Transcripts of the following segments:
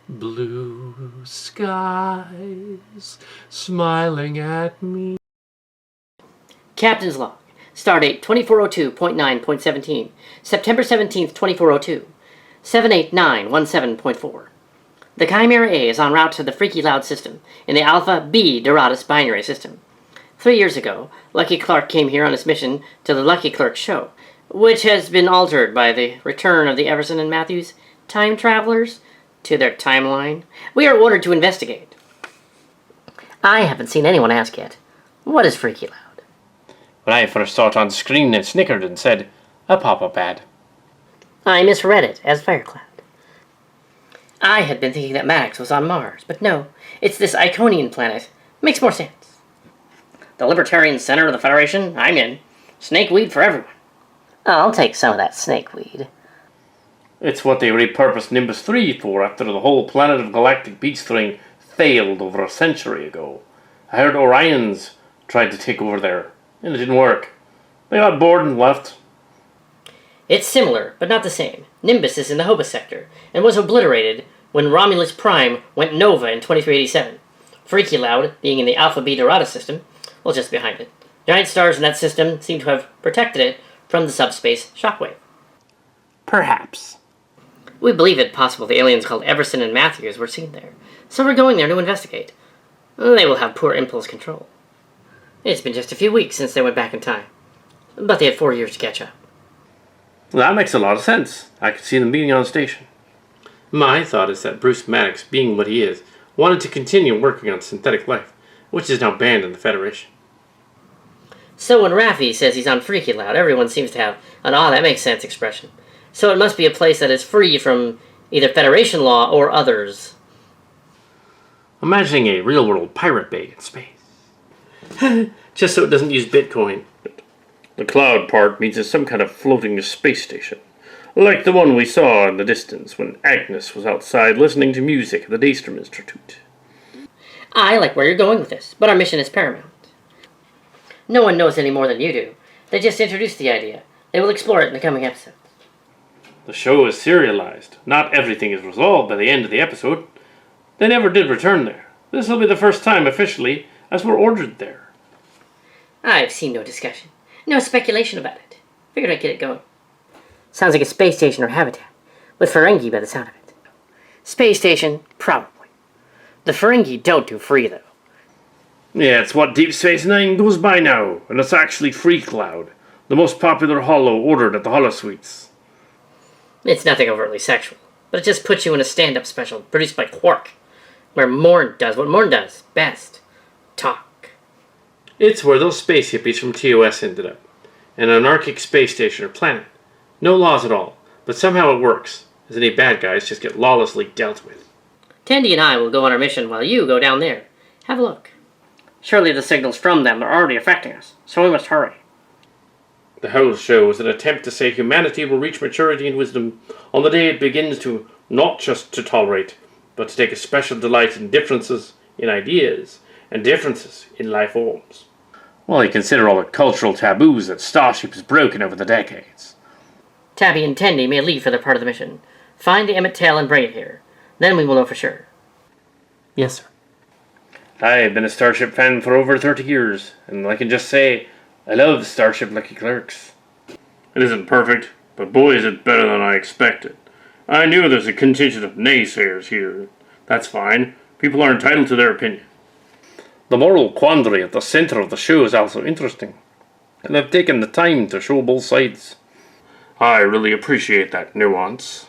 Blue skies smiling at me. Captain's log. Stardate 2402.9.17. September 17th, 2402. 78917.4. The Chimera A is en route to the Freaky Loud system in the Alpha B Doradus binary system. 3 years ago, Lucky Clark came here on his mission to the Lucky Clerks show, which has been altered by the return of the Everson and Matthews time travelers to their timeline. We are ordered to investigate. I haven't seen anyone ask yet, what is Freaky Loud? When I first saw it on screen, it snickered and said, a pop-up ad. I misread it as Firecloud. I had been thinking that Maddox was on Mars, but no, it's this Iconian planet. Makes more sense. The Libertarian Center of the Federation? I'm in. Snakeweed for everyone. I'll take some of that snakeweed. It's what they repurposed Nimbus 3 for after the whole Planet of Galactic Peace thing failed over a century ago. I heard Orions tried to take over there, and it didn't work. They got bored and left. It's similar, but not the same. Nimbus is in the Hobus sector, and was obliterated when Romulus Prime went Nova in 2387. Freaky Loud, being in the Alpha B Dorada system, well, just behind it. Giant stars in that system seem to have protected it from the subspace shockwave. Perhaps. We believe it possible the aliens called Everson and Matthews were seen there, so we're going there to investigate. They will have poor impulse control. It's been just a few weeks since they went back in time, but they had 4 years to catch up. That makes a lot of sense. I could see them being on station. My thought is that Bruce Maddox, being what he is, wanted to continue working on synthetic life, which is now banned in the Federation. So when Raffi says he's on Freaky Loud, everyone seems to have an "ah, that makes sense" expression. So it must be a place that is free from either Federation law or others. Imagining a real-world pirate bay in space. Just so it doesn't use Bitcoin. The cloud part means it's some kind of floating space station, like the one we saw in the distance when Agnes was outside listening to music at the Daystrom Institute. I like where you're going with this, but our mission is paramount. No one knows any more than you do. They just introduced the idea. They will explore it in the coming episodes. The show is serialized. Not everything is resolved by the end of the episode. They never did return there. This will be the first time officially, as we're ordered there. I've seen no discussion. No speculation about it. Figured I'd get it going. Sounds like a space station or habitat, with Ferengi by the sound of it. Space station, probably. The Ferengi don't do free, though. Yeah, it's what Deep Space Nine goes by now, and it's actually Freak Cloud, the most popular holo ordered at the holosuites. It's nothing overtly sexual, but it just puts you in a stand-up special produced by Quark, where Morn does what Morn does best. Talk. It's where those space hippies from TOS ended up. An anarchic space station or planet. No laws at all, but somehow it works, as any bad guys just get lawlessly dealt with. Tandy and I will go on our mission while you go down there. Have a look. Surely the signals from them are already affecting us, so we must hurry. The whole show is an attempt to say humanity will reach maturity and wisdom on the day it begins to not just to tolerate, but to take a special delight in differences in ideas and differences in life forms. Well, you consider all the cultural taboos that Starship has broken over the decades. Tabby and Tandy may leave for their part of the mission. Find the Emmett tail and bring it here. Then we will know for sure. Yes, sir. I've been a Starship fan for over 30 years, and I can just say, I love Starship Lucky Clerks. It isn't perfect, but boy is it better than I expected. I knew there's a contingent of naysayers here. That's fine. People are entitled to their opinion. The moral quandary at the center of the show is also interesting, and I've taken the time to show both sides. I really appreciate that nuance.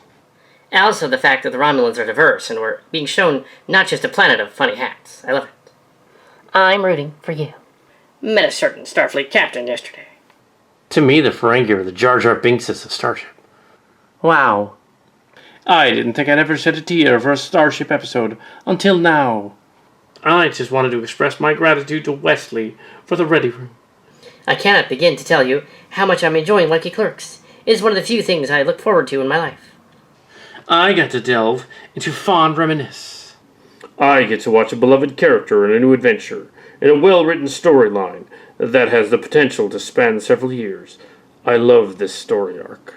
Also the fact that the Romulans are diverse and we're being shown not just a planet of funny hats. I love it. I'm rooting for you. Met a certain Starfleet captain yesterday. To me, the Ferengi are the Jar Jar Binkses of Starship. Wow. I didn't think I'd ever shed a tear for a Starship episode until now. I just wanted to express my gratitude to Wesley for the Ready Room. I cannot begin to tell you how much I'm enjoying Lucky Clerks. It is one of the few things I look forward to in my life. I got to delve into fond reminisce. I get to watch a beloved character in a new adventure, in a well-written storyline that has the potential to span several years. I love this story arc.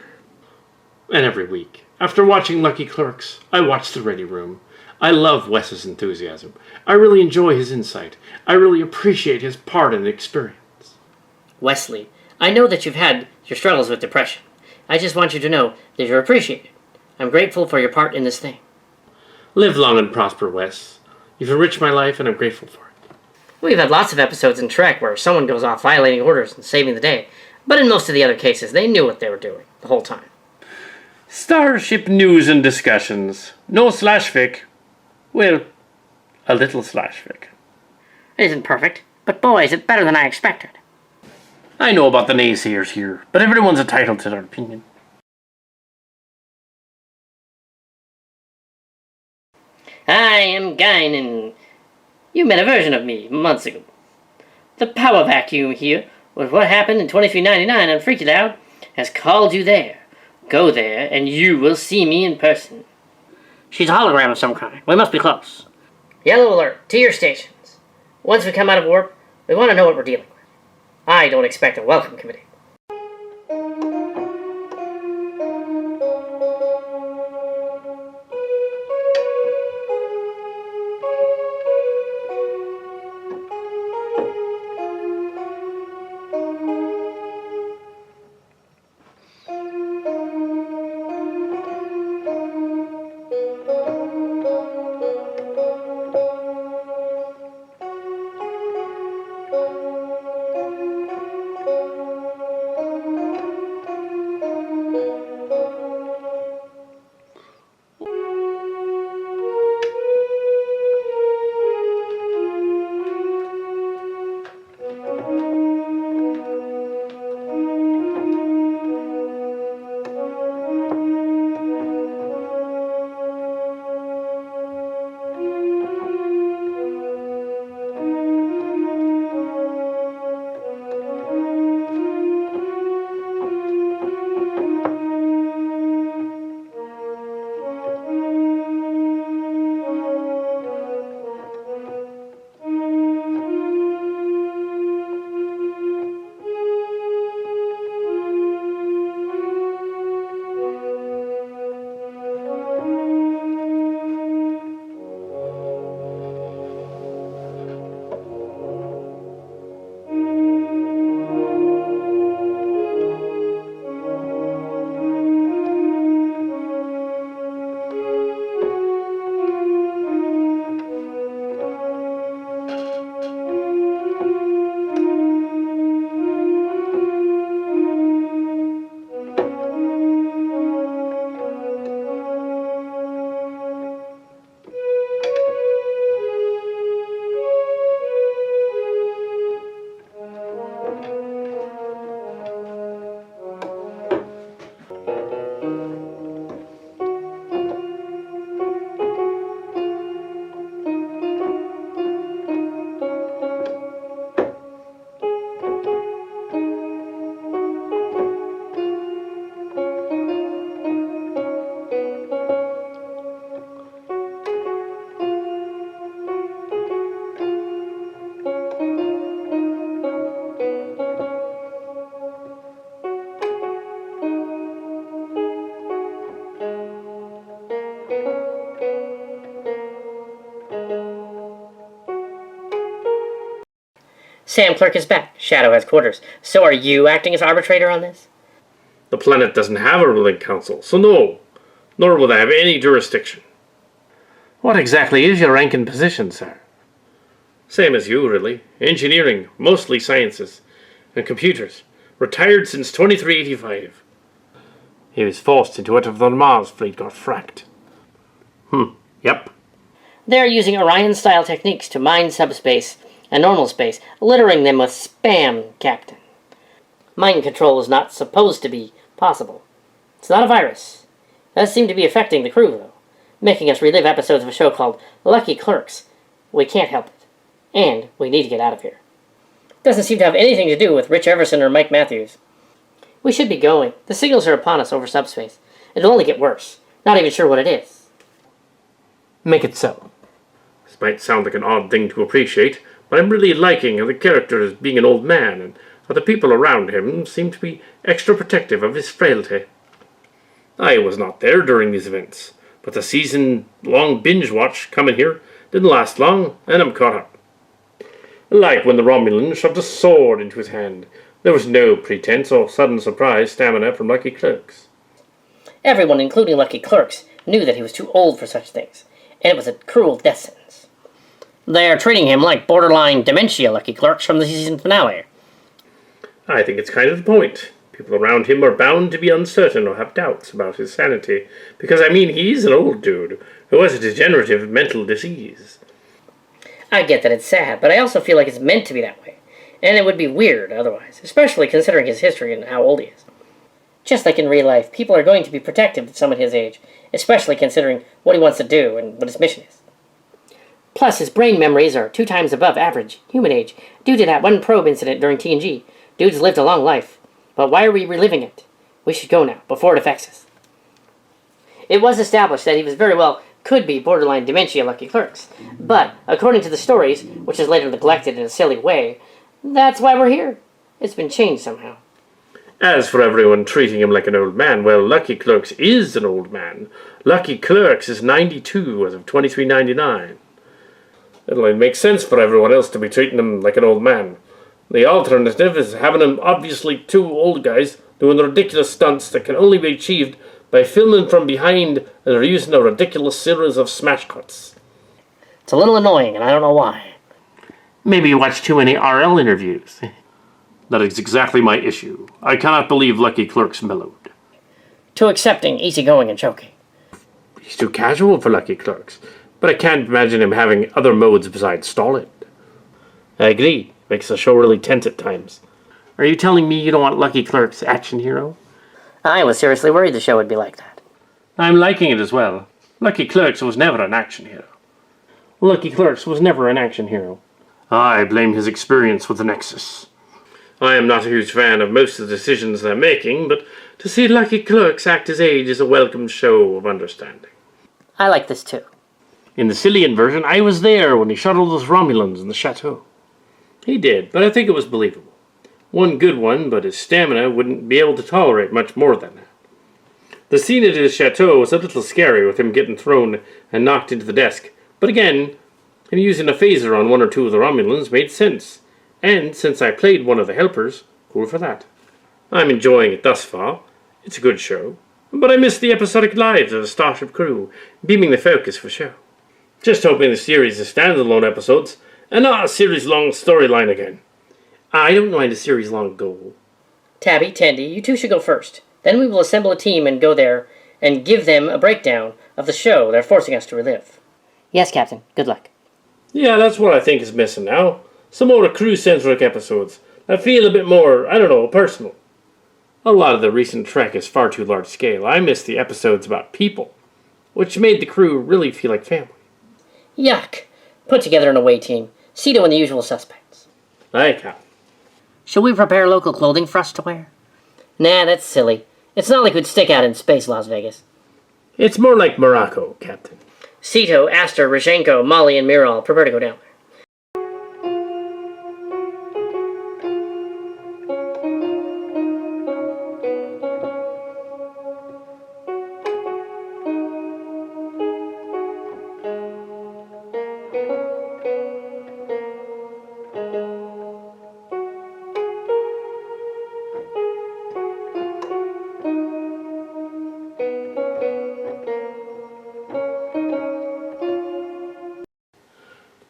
And every week, after watching Lucky Clerks, I watch The Ready Room. I love Wes's enthusiasm. I really enjoy his insight. I really appreciate his part and experience. Wesley, I know that you've had your struggles with depression. I just want you to know that you're appreciated. I'm grateful for your part in this thing. Live long and prosper, Wes. You've enriched my life, and I'm grateful for it. We've had lots of episodes in Trek where someone goes off violating orders and saving the day, but in most of the other cases, they knew what they were doing the whole time. Starship news and discussions. No slash fic. Well, a little slash fic. It isn't perfect, but boy, is it better than I expected. I know about the naysayers here, but everyone's entitled to their opinion. I am Guinan. You met a version of me months ago. The power vacuum here, with what happened in 2399 on Freaky Loud, has called you there. Go there, and you will see me in person. She's a hologram of some kind. We must be close. Yellow alert, to your stations. Once we come out of warp, we want to know what we're dealing with. I don't expect a welcome committee. Sam Clerk is back. Shadow has quarters. So are you acting as arbitrator on this? The planet doesn't have a ruling council, so no. Nor will they have any jurisdiction. What exactly is your rank and position, sir? Same as you, really. Engineering, mostly sciences, and computers. Retired since 2385. He was forced into it after the Mars fleet got fracked. Yep. They're using Orion-style techniques to mine subspace and normal space, littering them with spam, Captain. Mind control is not supposed to be possible. It's not a virus. It does seem to be affecting the crew, though, making us relive episodes of a show called Lucky Clerks. We can't help it. And we need to get out of here. Doesn't seem to have anything to do with Rich Everson or Mike Matthews. We should be going. The signals are upon us over subspace. It'll only get worse. Not even sure what it is. Make it so. This might sound like an odd thing to appreciate, but I'm really liking how the character is being an old man, and how the people around him seem to be extra protective of his frailty. I was not there during these events, but the season-long binge watch coming here didn't last long, and I'm caught up. Like when the Romulan shoved a sword into his hand. There was no pretense or sudden surprise stamina from Lucky Clerks. Everyone, including Lucky Clerks, knew that he was too old for such things, and it was a cruel death sentence. They are treating him like borderline dementia Lucky Clerks from the season finale. I think it's kind of the point. People around him are bound to be uncertain or have doubts about his sanity, because, he's an old dude who has a degenerative mental disease. I get that it's sad, but I also feel like it's meant to be that way, and it would be weird otherwise, especially considering his history and how old he is. Just like in real life, people are going to be protective of someone his age, especially considering what he wants to do and what his mission is. Plus, his brain memories are 2 times above average human age due to that one probe incident during TNG. Dude's lived a long life, but why are we reliving it? We should go now, before it affects us. It was established that he was very well could be borderline dementia Lucky Clerks, but according to the stories, which is later neglected in a silly way, that's why we're here. It's been changed somehow. As for everyone treating him like an old man, well, Lucky Clerks is an old man. Lucky Clerks is 92 as of 2399. It'll only make sense for everyone else to be treating him like an old man. The alternative is having him obviously 2 old guys doing ridiculous stunts that can only be achieved by filming from behind and using a ridiculous series of smash cuts. It's a little annoying, and I don't know why. Maybe you watch too many RL interviews. That is exactly my issue. I cannot believe Lucky Clerks mellowed. Too accepting, easygoing, and choking. He's too casual for Lucky Clerks, but I can't imagine him having other modes besides stolid. I agree. Makes the show really tense at times. Are you telling me you don't want Lucky Clerks action hero? I was seriously worried the show would be like that. I'm liking it as well. Lucky Clerks was never an action hero. Lucky Clerks was never an action hero. I blame his experience with the Nexus. I am not a huge fan of most of the decisions they're making, but to see Lucky Clerks act his age is a welcome show of understanding. I like this too. In the Cillian version, I was there when he shuttled those Romulans in the chateau. He did, but I think it was believable. One good one, but his stamina wouldn't be able to tolerate much more than that. The scene at his chateau was a little scary with him getting thrown and knocked into the desk, but again, him using a phaser on 1 or 2 of the Romulans made sense, and since I played one of the helpers, cool for that. I'm enjoying it thus far. It's a good show, but I miss the episodic lives of the Starship crew, beaming the focus for show. Just hoping the series is standalone episodes, and not a series-long storyline again. I don't mind a series-long goal. Tabby, Tandy, you two should go first. Then we will assemble a team and go there and give them a breakdown of the show they're forcing us to relive. Yes, Captain. Good luck. Yeah, that's what I think is missing now. Some more crew-centric episodes that feel a bit more, personal. A lot of the recent Trek is far too large-scale. I miss the episodes about people, which made the crew really feel like family. Yuck. Put together an away team. Cito and the usual suspects. I can. Should we prepare local clothing for us to wear? Nah, that's silly. It's not like we'd stick out in space, Las Vegas. It's more like Morocco, Captain. Cito, Astor, Rishenko, Molly, and Miral prepare to go down there.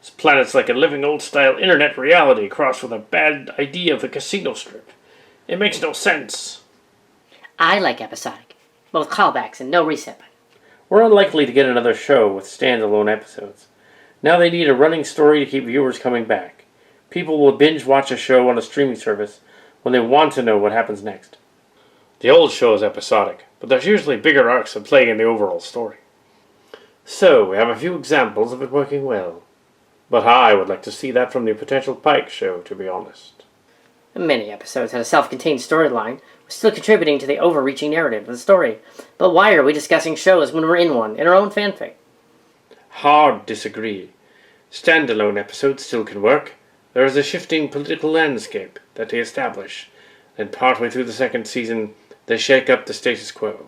This planet's like a living old-style internet reality crossed with a bad idea of a casino strip. It makes no sense. I like episodic, but with callbacks and no reset button. We're unlikely to get another show with standalone episodes. Now they need a running story to keep viewers coming back. People will binge watch a show on a streaming service when they want to know what happens next. The old show is episodic, but there's usually bigger arcs at play in the overall story. So, we have a few examples of it working well. But I would like to see that from the potential Pike show, to be honest. Many episodes had a self-contained storyline, still contributing to the overreaching narrative of the story. But why are we discussing shows when we're in one, in our own fanfic? Hard disagree. Standalone episodes still can work. There is a shifting political landscape that they establish, and partway through the second season, they shake up the status quo.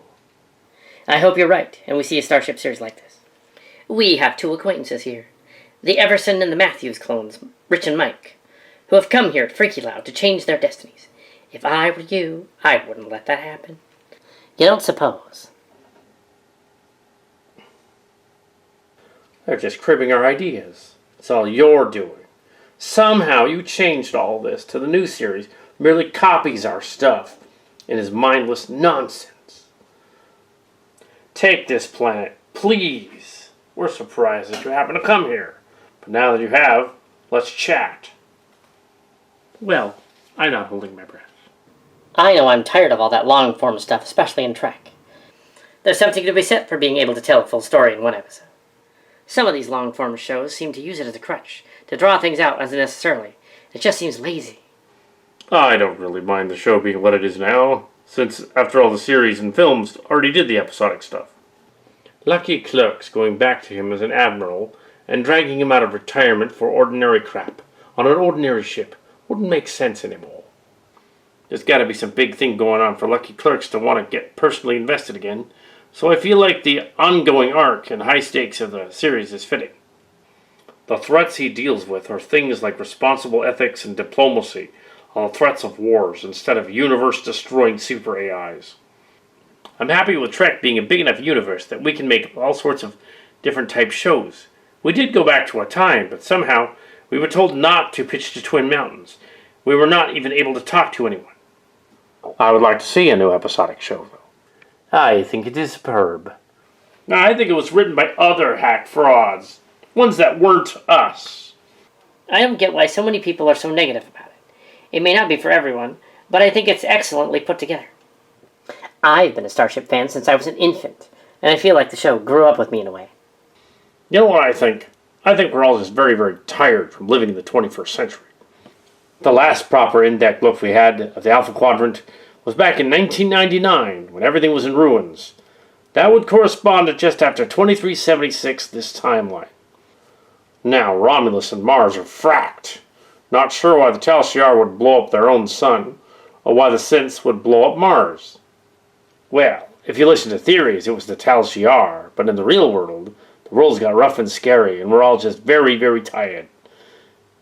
I hope you're right, and we see a Starship series like this. We have two acquaintances here. The Everson and the Matthews clones, Rich and Mike, who have come here at Freaky Loud to change their destinies. If I were you, I wouldn't let that happen. You don't suppose? They're just cribbing our ideas. It's all you're doing. Somehow you changed all this to the new series merely copies our stuff and is mindless nonsense. Take this planet, please. We're surprised that you happen to come here. But now that you have, let's chat. Well, I'm not holding my breath. I know I'm tired of all that long-form stuff, especially in Trek. There's something to be said for being able to tell a full story in one episode. Some of these long-form shows seem to use it as a crutch, to draw things out unnecessarily. It just seems lazy. I don't really mind the show being what it is now, since, after all, the series and films already did the episodic stuff. Lucky Clerks going back to him as an admiral and dragging him out of retirement for ordinary crap on an ordinary ship wouldn't make sense anymore. There's got to be some big thing going on for Lucky Clerks to want to get personally invested again, so I feel like the ongoing arc and high stakes of the series is fitting. The threats he deals with are things like responsible ethics and diplomacy on the threats of wars instead of universe-destroying super AIs. I'm happy with Trek being a big enough universe that we can make all sorts of different type shows. We did go back to a time, but somehow we were told not to pitch to Twin Mountains. We were not even able to talk to anyone. I would like to see a new episodic show, though. I think it is superb. Now, I think it was written by other hack frauds. Ones that weren't us. I don't get why so many people are so negative about it. It may not be for everyone, but I think it's excellently put together. I've been a Starship fan since I was an infant, and I feel like the show grew up with me in a way. You know what I think? I think we're all just very, very tired from living in the 21st century. The last proper in-depth look we had of the Alpha Quadrant was back in 1999, when everything was in ruins. That would correspond to just after 2376 this timeline. Now, Romulus and Mars are fracked. Not sure why the Tal Shiar would blow up their own sun, or why the synths would blow up Mars. Well, if you listen to theories, it was the Tal Shiar, but in the real world, the world's got rough and scary, and we're all just very, very tired.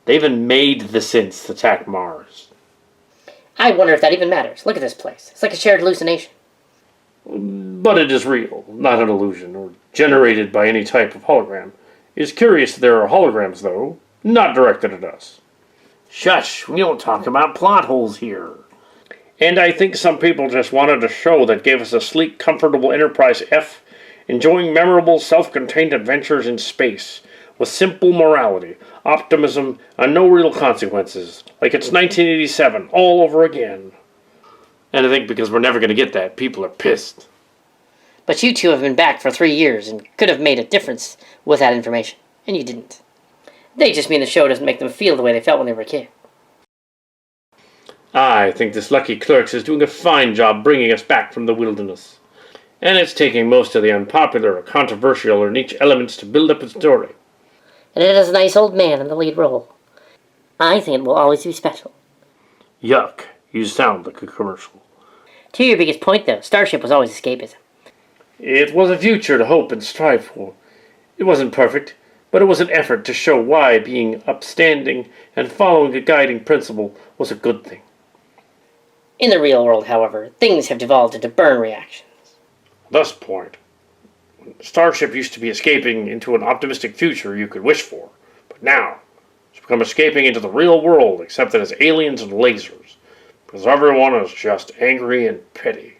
They even made the synths attack Mars. I wonder if that even matters. Look at this place. It's like a shared hallucination. But it is real, not an illusion, or generated by any type of hologram. It's curious that there are holograms, though, not directed at us. Shush, we don't talk about plot holes here. And I think some people just wanted a show that gave us a sleek, comfortable Enterprise F, enjoying memorable, self-contained adventures in space, with simple morality, optimism, and no real consequences, like it's 1987 all over again. And I think because we're never going to get that, people are pissed. But you two have been back for 3 years and could have made a difference with that information, and you didn't. They just mean the show doesn't make them feel the way they felt when they were a kid. I think this Lucky Clerks is doing a fine job bringing us back from the wilderness. And it's taking most of the unpopular or controversial or niche elements to build up its story. And it has a nice old man in the lead role. I think it will always be special. Yuck, you sound like a commercial. To your biggest point, though, Starship was always escapism. It was a future to hope and strive for. It wasn't perfect, but it was an effort to show why being upstanding and following a guiding principle was a good thing. In the real world, however, things have devolved into burn reactions. Thus point. Starship used to be escaping into an optimistic future you could wish for, but now it's become escaping into the real world, except that it's aliens and lasers, because everyone is just angry and petty.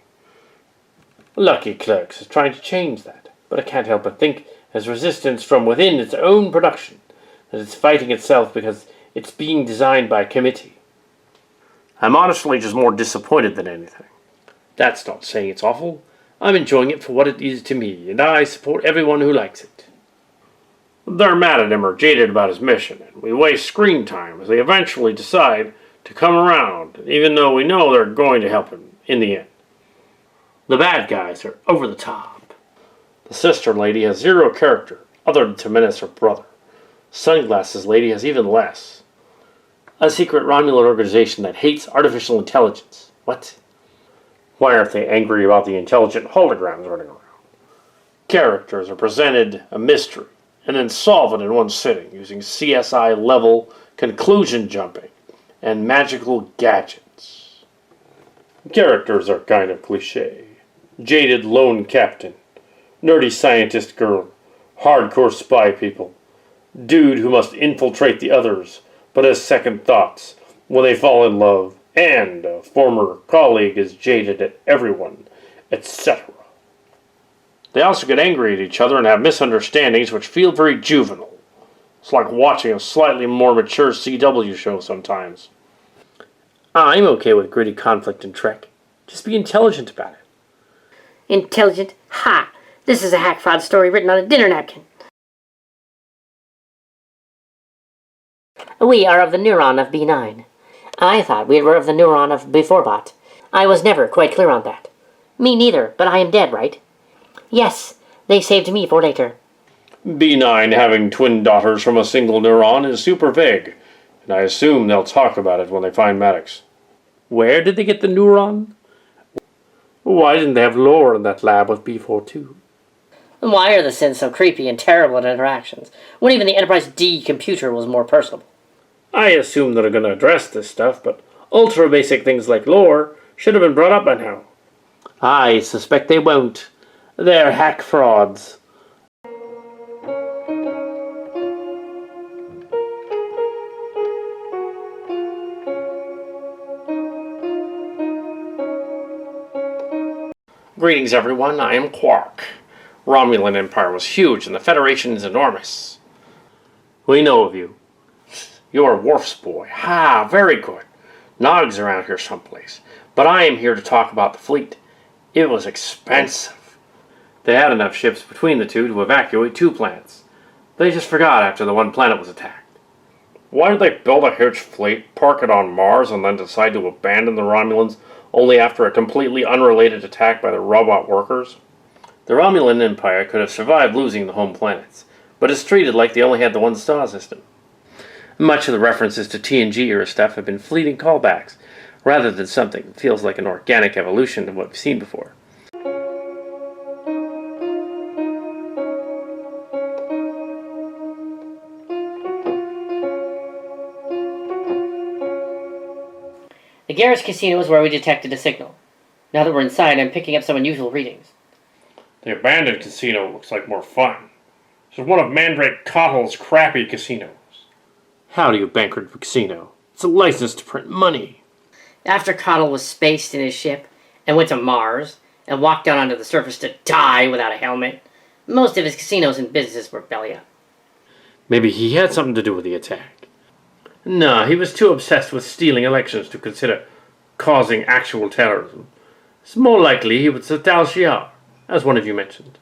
Lucky Clerks is trying to change that, but I can't help but think, as resistance from within its own production, that it's fighting itself because it's being designed by a committee. I'm honestly just more disappointed than anything. That's not saying it's awful. I'm enjoying it for what it is to me, and I support everyone who likes it. They're mad at him or jaded about his mission, and we waste screen time as they eventually decide to come around, even though we know they're going to help him in the end. The bad guys are over the top. The sister lady has zero character, other than to menace her brother. Sunglasses lady has even less. A secret Romulan organization that hates artificial intelligence. What? Why aren't they angry about the intelligent holograms running around? Characters are presented a mystery and then solve it in one sitting using CSI level conclusion jumping and magical gadgets. Characters are kind of cliche. Jaded lone captain, nerdy scientist girl, hardcore spy people, dude who must infiltrate the others but has second thoughts when they fall in love, and a former colleague is jaded at everyone, etc. They also get angry at each other and have misunderstandings which feel very juvenile. It's like watching a slightly more mature CW show sometimes. I'm okay with gritty conflict in Trek. Just be intelligent about it. Intelligent? Ha! This is a hack fraud story written on a dinner napkin. We are of the neuron of B9. I thought we were of the neuron of Beforebot. I was never quite clear on that. Me neither, but I am dead, right? Yes, they saved me for later. B9 having twin daughters from a single neuron is super vague, and I assume they'll talk about it when they find Maddox. Where did they get the neuron? Why didn't they have lore in that lab with B42? Why are the Sins so creepy and terrible at interactions, when even the Enterprise D computer was more personable? I assume they're going to address this stuff, but ultra basic things like lore should have been brought up by now. I suspect they won't. They're hack frauds. Greetings, everyone. I am Quark. Romulan Empire was huge, and the Federation is enormous. We know of you. You're Worf's boy. Ha, very good. Nog's around here someplace. But I am here to talk about the fleet. It was expensive. They had enough ships between the two to evacuate 2 planets. They just forgot after the one planet was attacked. Why did they build a huge fleet, park it on Mars, and then decide to abandon the Romulans only after a completely unrelated attack by the robot workers? The Romulan Empire could have survived losing the home planets, but is treated like they only had the one star system. Much of the references to TNG era stuff have been fleeting callbacks, rather than something that feels like an organic evolution of what we've seen before. The Garrus Casino is where we detected a signal. Now that we're inside, I'm picking up some unusual readings. The abandoned casino looks like more fun. This is one of Mandrake Cottle's crappy casinos. How do you bankrupt a casino? It's a license to print money. After Cottle was spaced in his ship and went to Mars and walked down onto the surface to die without a helmet, most of his casinos and businesses were belly up. Maybe he had something to do with the attack. No, he was too obsessed with stealing elections to consider causing actual terrorism. It's more likely he was a Tal Shiar, as one of you mentioned.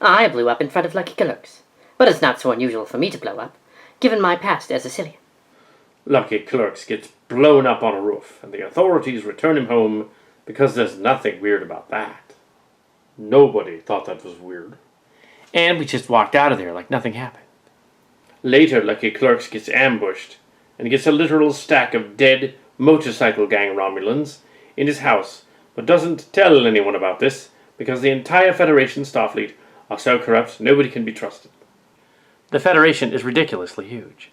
I blew up in front of Lucky Clerks, but it's not so unusual for me to blow up, given my past as a Cillian. Lucky Clerks gets blown up on a roof, and the authorities return him home because there's nothing weird about that. Nobody thought that was weird. And we just walked out of there like nothing happened. Later, Lucky Clerks gets ambushed and gets a literal stack of dead motorcycle gang Romulans in his house, but doesn't tell anyone about this because the entire Federation Starfleet are so corrupt nobody can be trusted. The Federation is ridiculously huge.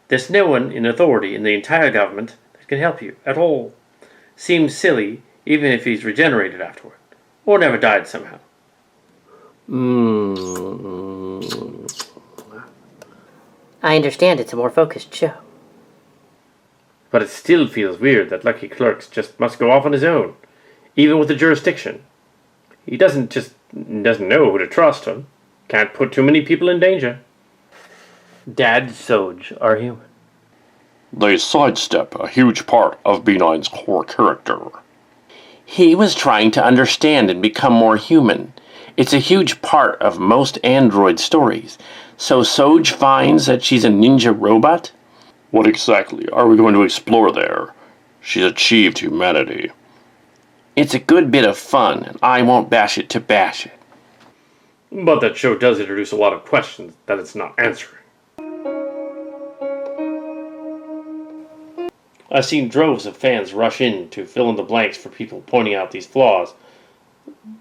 There's no one in authority in the entire government that can help you at all. Seems silly even if he's regenerated afterward, or never died somehow. I understand it's a more focused show. But it still feels weird that Lucky Clerks just must go off on his own, even with the jurisdiction. He doesn't know who to trust him. Can't put too many people in danger. Dad Soj are human. They sidestep a huge part of B9's core character. He was trying to understand and become more human. It's a huge part of most android stories. So Soj finds that she's a ninja robot? What exactly are we going to explore there? She's achieved humanity. It's a good bit of fun, and I won't bash it to bash it. But that show does introduce a lot of questions that it's not answering. I've seen droves of fans rush in to fill in the blanks for people pointing out these flaws,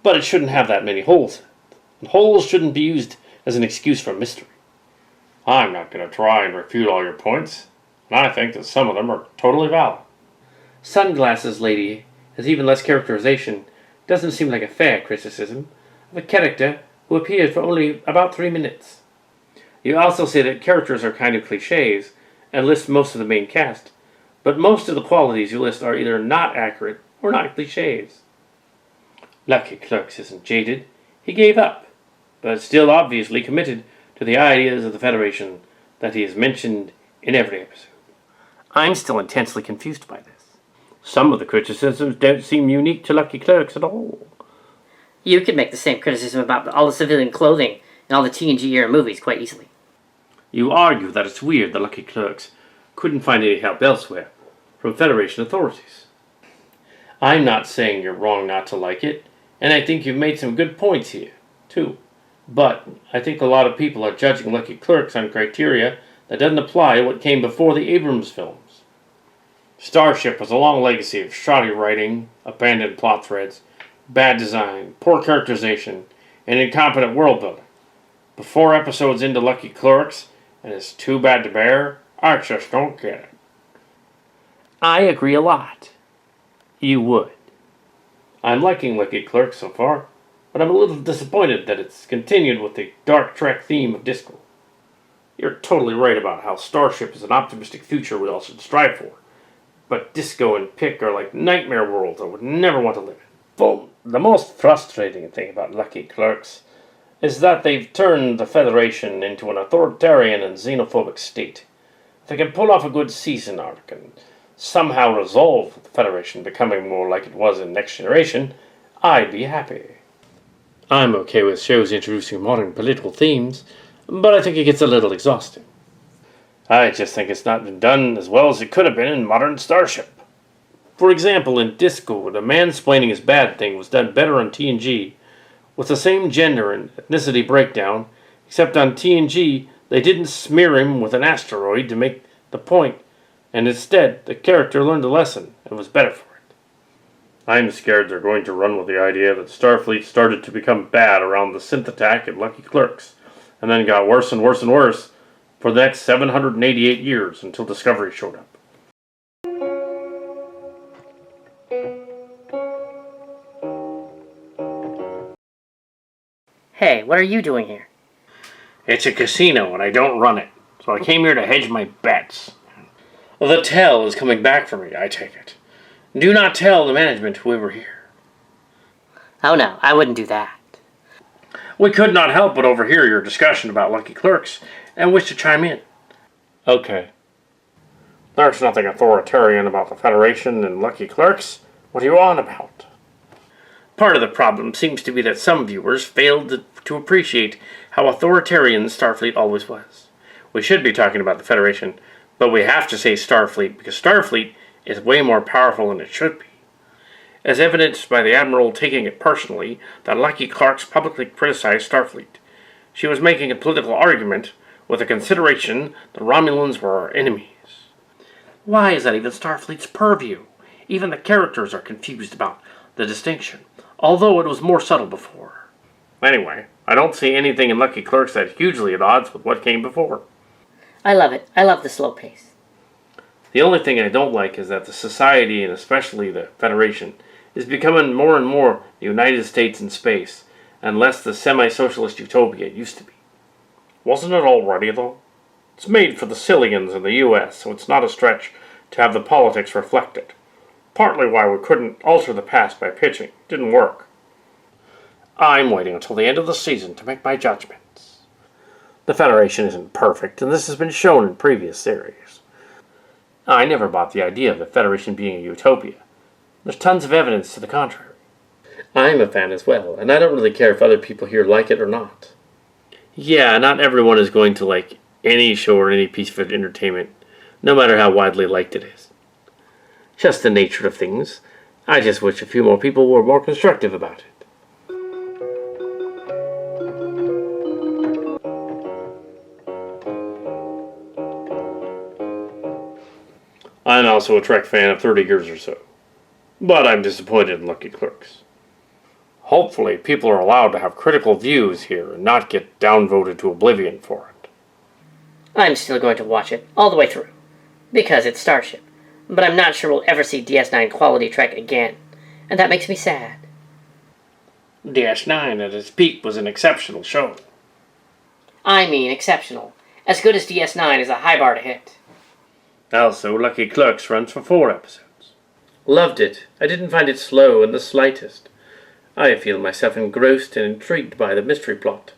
but it shouldn't have that many holes in it. And holes shouldn't be used as an excuse for mystery. I'm not going to try and refute all your points, and I think that some of them are totally valid. Sunglasses Lady has even less characterization. Doesn't seem like a fair criticism of a character who appeared for only about 3 minutes. You also say that characters are kind of cliches and list most of the main cast, but most of the qualities you list are either not accurate or not cliches. Lucky Clerks isn't jaded. He gave up, but still obviously committed to the ideas of the Federation that he has mentioned in every episode. I'm still intensely confused by this. Some of the criticisms don't seem unique to Lucky Clerks at all. You could make the same criticism about all the civilian clothing in all the TNG-era movies quite easily. You argue that it's weird the Lucky Clerks couldn't find any help elsewhere from Federation authorities. I'm not saying you're wrong not to like it, and I think you've made some good points here, too. But I think a lot of people are judging Lucky Clerks on criteria that doesn't apply to what came before the Abrams films. Starship has a long legacy of shoddy writing, abandoned plot threads, bad design, poor characterization, and incompetent world building. But 4 episodes into Lucky Clerks, and it's too bad to bear, I just don't get it. I agree a lot. You would. I'm liking Lucky Clerks so far, but I'm a little disappointed that it's continued with the Dark Trek theme of disco. You're totally right about how Starship is an optimistic future we all should strive for, but disco and Pick are like nightmare worlds I would never want to live in. Well, the most frustrating thing about Lucky Clerks is that they've turned the Federation into an authoritarian and xenophobic state. If they can pull off a good season arc and somehow resolve the Federation becoming more like it was in Next Generation, I'd be happy. I'm okay with shows introducing modern political themes, but I think it gets a little exhausting. I just think it's not been done as well as it could have been in modern Starship. For example, in Disco, the mansplaining is bad thing was done better on TNG, with the same gender and ethnicity breakdown, except on TNG they didn't smear him with an asteroid to make the point, and instead the character learned a lesson and was better for it. I'm scared they're going to run with the idea that Starfleet started to become bad around the synth attack at Lucky Clerks, and then got worse and worse and worse for the next 788 years until Discovery showed up. Hey, what are you doing here? It's a casino and I don't run it, so I came here to hedge my bets. The tell is coming back for me, I take it. Do not tell the management we were here. Oh no, I wouldn't do that. We could not help but overhear your discussion about Lucky Clerks and wish to chime in. Okay. There's nothing authoritarian about the Federation and Lucky Clerks. What are you on about? Part of the problem seems to be that some viewers failed to appreciate how authoritarian Starfleet always was. We should be talking about the Federation, but we have to say Starfleet because Starfleet is way more powerful than it should be. As evidenced by the Admiral taking it personally that Lucky Clerks publicly criticized Starfleet. She was making a political argument with the consideration the Romulans were our enemies. Why is that even Starfleet's purview? Even the characters are confused about the distinction, although it was more subtle before. Anyway, I don't see anything in Lucky Clerks that's hugely at odds with what came before. I love it. I love the slow pace. The only thing I don't like is that the society, and especially the Federation, is becoming more and more the United States in space, and less the semi-socialist utopia it used to be. Wasn't it already, though? It's made for the Cillians in the U.S., so it's not a stretch to have the politics reflect it. Partly why we couldn't alter the past by pitching. Didn't work. I'm waiting until the end of the season to make my judgments. The Federation isn't perfect, and this has been shown in previous series. I never bought the idea of the Federation being a utopia. There's tons of evidence to the contrary. I'm a fan as well, and I don't really care if other people here like it or not. Yeah, not everyone is going to like any show or any piece of entertainment, no matter how widely liked it is. Just the nature of things. I just wish a few more people were more constructive about it. I'm also a Trek fan of 30 years or so, but I'm disappointed in Lucky Clerks. Hopefully, people are allowed to have critical views here and not get downvoted to oblivion for it. I'm still going to watch it all the way through, because it's Starship, but I'm not sure we'll ever see DS9 quality Trek again, and that makes me sad. DS9 at its peak was an exceptional show. I mean exceptional. As good as DS9 is a high bar to hit. Also, Lucky Clerks runs for 4 episodes. Loved it. I didn't find it slow in the slightest. I feel myself engrossed and intrigued by the mystery plot.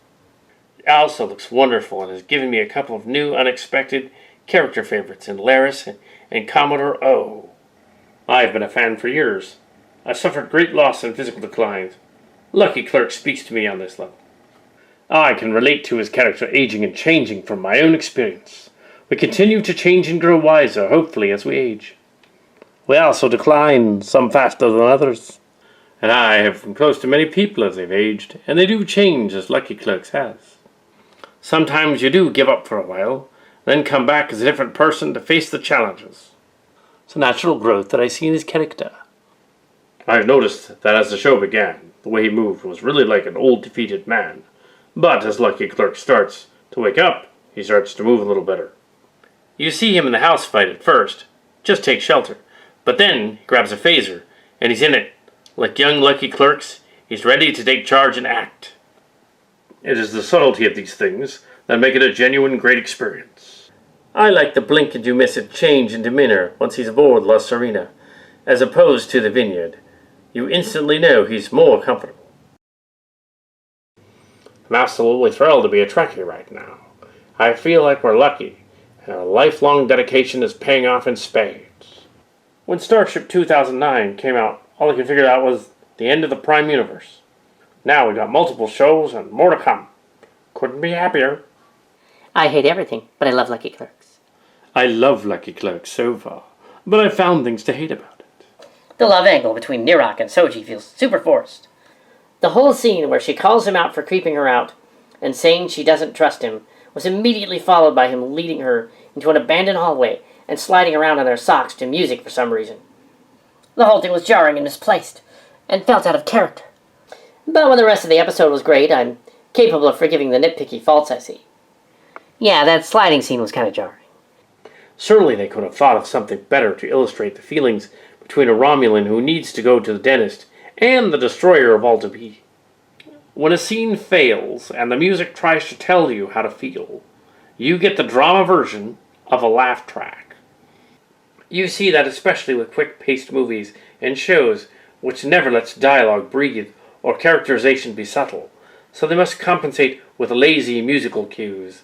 It also looks wonderful and has given me a couple of new, unexpected character favorites in Laris and Commodore O. I've been a fan for years. I've suffered great loss and physical declines. Lucky Clerk speaks to me on this level. I can relate to his character aging and changing from my own experience. We continue to change and grow wiser, hopefully, as we age. We also decline, some faster than others. And I have come close to many people as they've aged, and they do change as Lucky Clerks has. Sometimes you do give up for a while, then come back as a different person to face the challenges. It's a natural growth that I see in his character. I noticed that as the show began, the way he moved was really like an old defeated man. But as Lucky Clerk starts to wake up, he starts to move a little better. You see him in the house fight at first, just take shelter, but then he grabs a phaser, and he's in it. Like young Lucky Clerks, he's ready to take charge and act. It is the subtlety of these things that make it a genuine great experience. I like the blink and you miss it change in demeanor once he's aboard La Serena, as opposed to the Vineyard. You instantly know he's more comfortable. I'm absolutely thrilled to be a Trekkie right now. I feel like we're lucky, and our lifelong dedication is paying off in spades. When Starship 2009 came out, all I could figure out was the end of the Prime Universe. Now we got multiple shows and more to come. Couldn't be happier. I hate everything, but I love Lucky Clerks. I love Lucky Clerks so far, but I've found things to hate about it. The love angle between Nirok and Soji feels super forced. The whole scene where she calls him out for creeping her out and saying she doesn't trust him was immediately followed by him leading her into an abandoned hallway and sliding around on their socks to music for some reason. The whole thing was jarring and misplaced, and felt out of character. But when the rest of the episode was great, I'm capable of forgiving the nitpicky faults I see. Yeah, that sliding scene was kind of jarring. Certainly they could have thought of something better to illustrate the feelings between a Romulan who needs to go to the dentist and the destroyer of Alta B. When a scene fails and the music tries to tell you how to feel, you get the drama version of a laugh track. You see that especially with quick-paced movies and shows which never lets dialogue breathe or characterization be subtle, so they must compensate with lazy musical cues.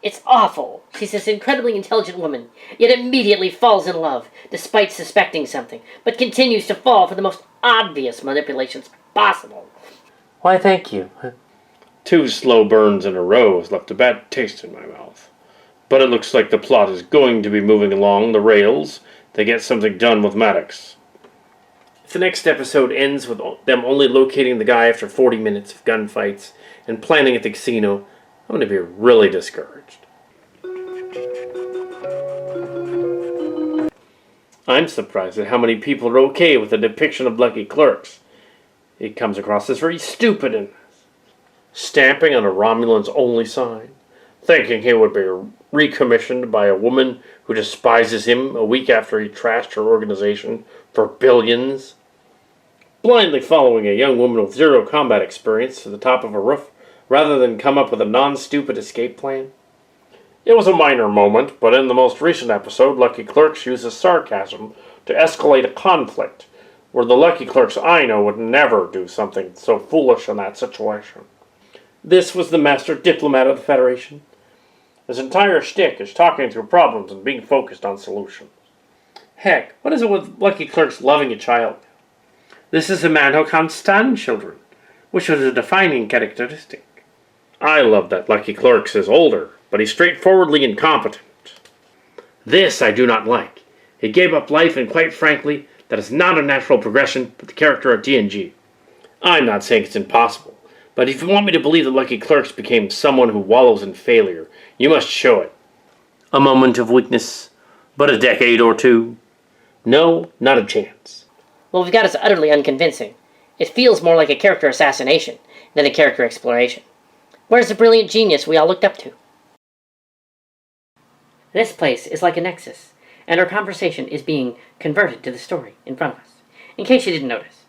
It's awful. She's this incredibly intelligent woman, yet immediately falls in love, despite suspecting something, but continues to fall for the most obvious manipulations possible. Why, thank you. 2 slow burns in a row has left a bad taste in my mouth. But it looks like the plot is going to be moving along the rails to get something done with Maddox. If the next episode ends with them only locating the guy after 40 minutes of gunfights and planning at the casino, I'm going to be really discouraged. I'm surprised at how many people are okay with the depiction of Lucky Clerks. It comes across as very stupid and stamping on a Romulan's only sign, thinking he would be recommissioned by a woman who despises him a week after he trashed her organization for billions, blindly following a young woman with 0 combat experience to the top of a roof rather than come up with a non-stupid escape plan. It was a minor moment, but in the most recent episode, Lucky Clerks uses sarcasm to escalate a conflict, where the Lucky Clerks I know would never do something so foolish in that situation. This was the master diplomat of the Federation. His entire shtick is talking through problems and being focused on solutions. Heck, what is it with Lucky Clerks loving a child? This is a man who can't stand children, which was a defining characteristic. I love that Lucky Clerks is older, but he's straightforwardly incompetent. This I do not like. He gave up life, and quite frankly, that is not a natural progression for the character of TNG. I'm not saying it's impossible, but if you want me to believe that Lucky Clerks became someone who wallows in failure, you must show it. A moment of weakness, but a decade or two? No, not a chance. What we've got is utterly unconvincing, It feels more like a character assassination than a character exploration. Where's the brilliant genius we all looked up to? This place is like a nexus, and our conversation is being converted to the story in front of us, in case you didn't notice.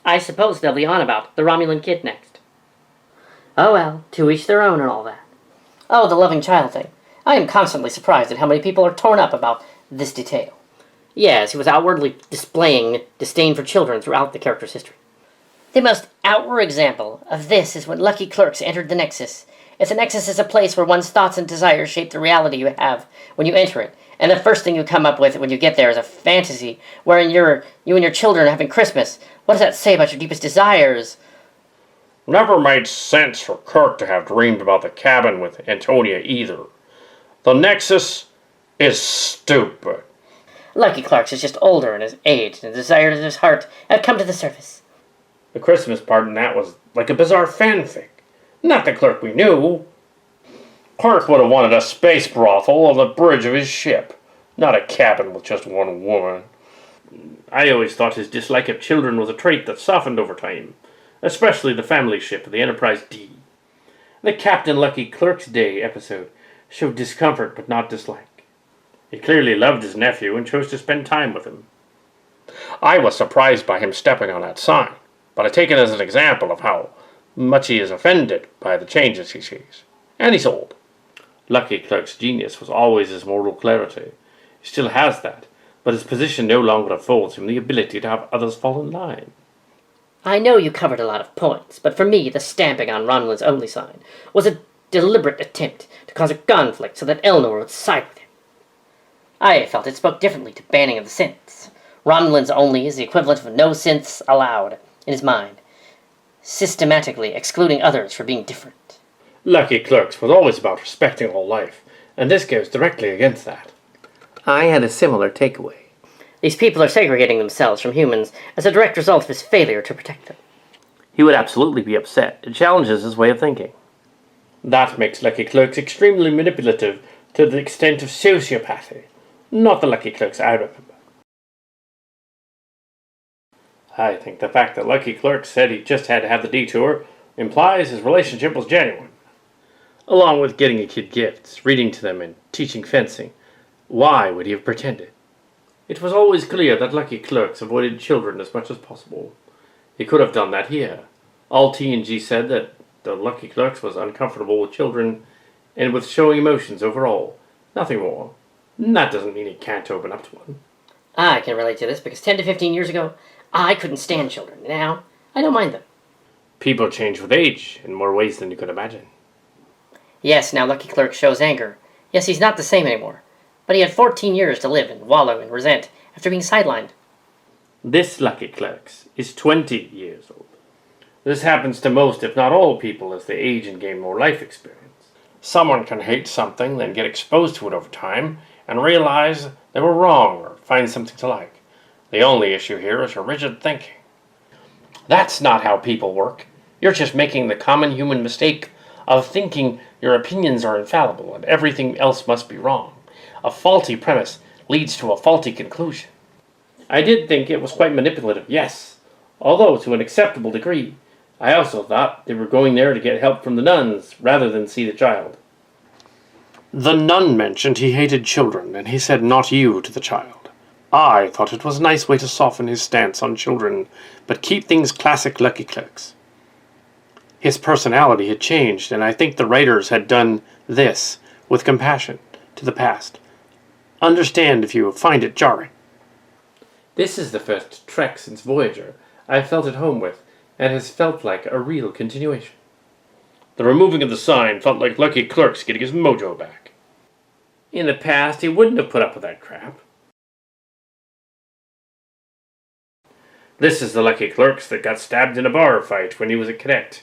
I suppose they'll be on about the Romulan kid next. Oh well, to each their own and all that. Oh, the loving child thing. I am constantly surprised at how many people are torn up about this detail. Yes, he was outwardly displaying disdain for children throughout the character's history. The most outward example of this is when Lucky Clerks entered the Nexus. If the Nexus is a place where one's thoughts and desires shape the reality you have when you enter it, and the first thing you come up with when you get there is a fantasy wherein you and your children are having Christmas, what does that say about your deepest desires? Never made sense for Kirk to have dreamed about the cabin with Antonia either. The Nexus is stupid. Lucky Clerks is just older in his age, and the desires of his heart have come to the surface. The Christmas part in that was like a bizarre fanfic. Not the Clerk we knew. Kirk would have wanted a space brothel on the bridge of his ship, not a cabin with just one woman. I always thought his dislike of children was a trait that softened over time, especially the family ship, the Enterprise D. The Captain Lucky Clerks Day episode showed discomfort but not dislike. He clearly loved his nephew and chose to spend time with him. I was surprised by him stepping on that sign, but I take it as an example of how much he is offended by the changes he sees. And he's old. Lucky Clerk's genius was always his moral clarity. He still has that, but his position no longer affords him the ability to have others fall in line. I know you covered a lot of points, but for me, the stamping on Romulan's only sign was a deliberate attempt to cause a conflict so that Elnor would side with him. I felt it spoke differently to banning of the synths. Romulan's only is the equivalent of no synths allowed in his mind, systematically excluding others for being different. Lucky Clerks was always about respecting all life, and this goes directly against that. I had a similar takeaway. These people are segregating themselves from humans as a direct result of his failure to protect them. He would absolutely be upset. It challenges his way of thinking. That makes Lucky Clerks extremely manipulative to the extent of sociopathy. Not the Lucky Clerks I remember. I think the fact that Lucky Clerks said he just had to have the detour implies his relationship was genuine. Along with getting a kid gifts, reading to them, and teaching fencing, why would he have pretended? It was always clear that Lucky Clerks avoided children as much as possible. He could have done that here. All TNG said that the Lucky Clerks was uncomfortable with children and with showing emotions overall. Nothing more. That doesn't mean he can't open up to one. I can relate to this because 10 to 15 years ago, I couldn't stand children. Now, I don't mind them. People change with age in more ways than you could imagine. Yes, now Lucky Clerk shows anger. Yes, he's not the same anymore. But he had 14 years to live and wallow and resent after being sidelined. This Lucky Clerks is 20 years old. This happens to most, if not all, people as they age and gain more life experience. Someone can hate something, then get exposed to it over time, and realize they were wrong or find something to like. The only issue here is your rigid thinking. That's not how people work. You're just making the common human mistake of thinking your opinions are infallible and everything else must be wrong. A faulty premise leads to a faulty conclusion. I did think it was quite manipulative, yes, although to an acceptable degree. I also thought they were going there to get help from the nuns rather than see the child. The nun mentioned he hated children, and he said not you to the child. I thought it was a nice way to soften his stance on children, but keep things classic Lucky Clerks. His personality had changed, and I think the writers had done this with compassion to the past. Understand if you find it jarring. This is the first Trek since Voyager I've felt at home with, and has felt like a real continuation. The removing of the sign felt like Lucky Clerks getting his mojo back. In the past, he wouldn't have put up with that crap. This is the Lucky Clerks that got stabbed in a bar fight when he was a cadet.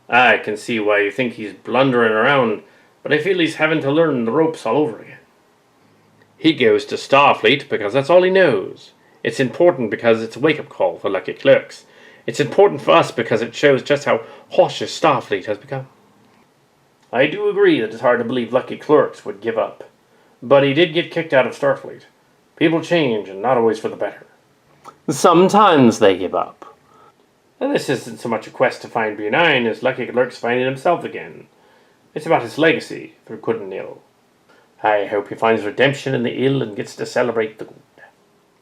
I can see why you think he's blundering around, but I feel he's having to learn the ropes all over again. He goes to Starfleet because that's all he knows. It's important because it's a wake-up call for Lucky Clerks. It's important for us because it shows just how cautious Starfleet has become. I do agree that it's hard to believe Lucky Clerks would give up, but he did get kicked out of Starfleet. People change, and not always for the better. Sometimes they give up. And this isn't so much a quest to find B9 as Lucky Clerks finding himself again. It's about his legacy through good and ill. I hope he finds redemption in the ill and gets to celebrate the good.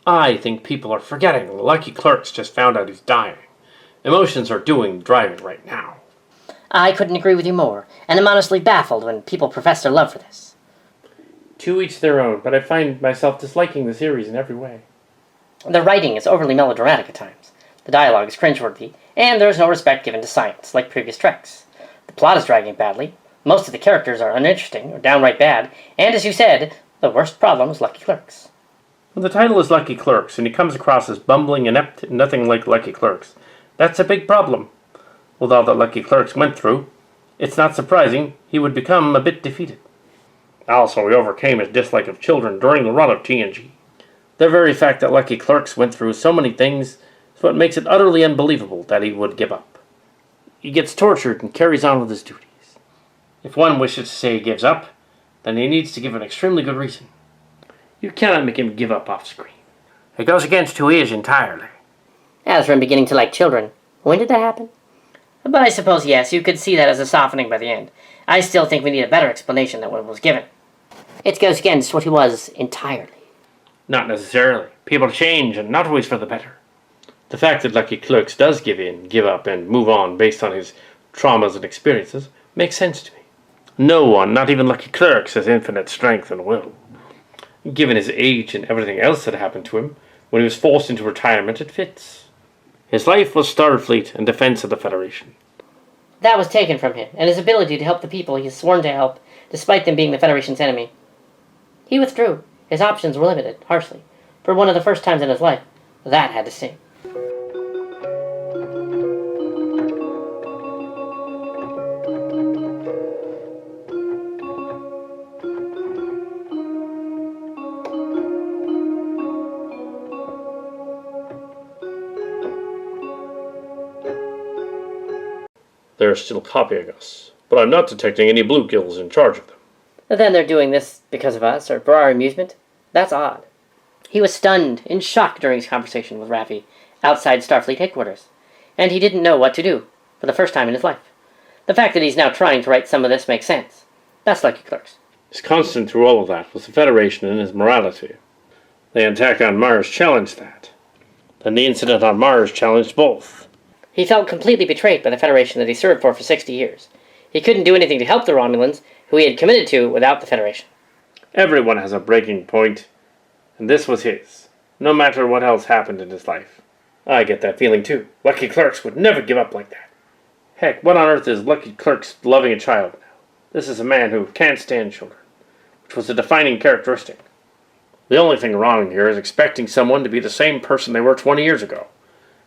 I think people are forgetting that Lucky Clerks just found out he's dying. Emotions are doing the driving right now. I couldn't agree with you more, and I'm honestly baffled when people profess their love for this. To each their own, but I find myself disliking the series in every way. The writing is overly melodramatic at times. The dialogue is cringeworthy, and there is no respect given to science, like previous Treks. The plot is dragging badly. Most of the characters are uninteresting or downright bad, and as you said, the worst problem is Lucky Clerks. When the title is Lucky Clerks, and he comes across as bumbling, inept, and nothing like Lucky Clerks, that's a big problem. With all that Lucky Clerks went through, it's not surprising he would become a bit defeated. Also, he overcame his dislike of children during the run of TNG. The very fact that Lucky Clerks went through so many things is what makes it utterly unbelievable that he would give up. He gets tortured and carries on with his duties. If one wishes to say he gives up, then he needs to give an extremely good reason. You cannot make him give up off-screen. It goes against who he is entirely. As for him beginning to like children, when did that happen? But I suppose, yes, you could see that as a softening by the end. I still think we need a better explanation than what was given. It goes against what he was entirely. Not necessarily. People change, and not always for the better. The fact that Lucky Clerks does give in, give up, and move on based on his traumas and experiences makes sense to me. No one, not even Lucky Clerks, has infinite strength and will. Given his age and everything else that happened to him, when he was forced into retirement, it fits. His life was Starfleet and defense of the Federation. That was taken from him, and his ability to help the people he has sworn to help, despite them being the Federation's enemy. He withdrew. His options were limited, harshly. For one of the first times in his life, that had to sting. They're still copying us, but I'm not detecting any bluegills in charge of them. Then they're doing this because of us, or for our amusement? That's odd. He was stunned, in shock during his conversation with Raffi, outside Starfleet headquarters, and he didn't know what to do, for the first time in his life. The fact that he's now trying to write some of this makes sense. That's Lucky Clerks. His constant through all of that was the Federation and his morality. The attack on Mars challenged that. Then the incident on Mars challenged both. He felt completely betrayed by the Federation that he served for 60 years. He couldn't do anything to help the Romulans, who he had committed to without the Federation. Everyone has a breaking point, and this was his, no matter what else happened in his life. I get that feeling too. Lucky Clerks would never give up like that. Heck, what on earth is Lucky Clerks loving a child now? This is a man who can't stand children, which was a defining characteristic. The only thing wrong here is expecting someone to be the same person they were 20 years ago.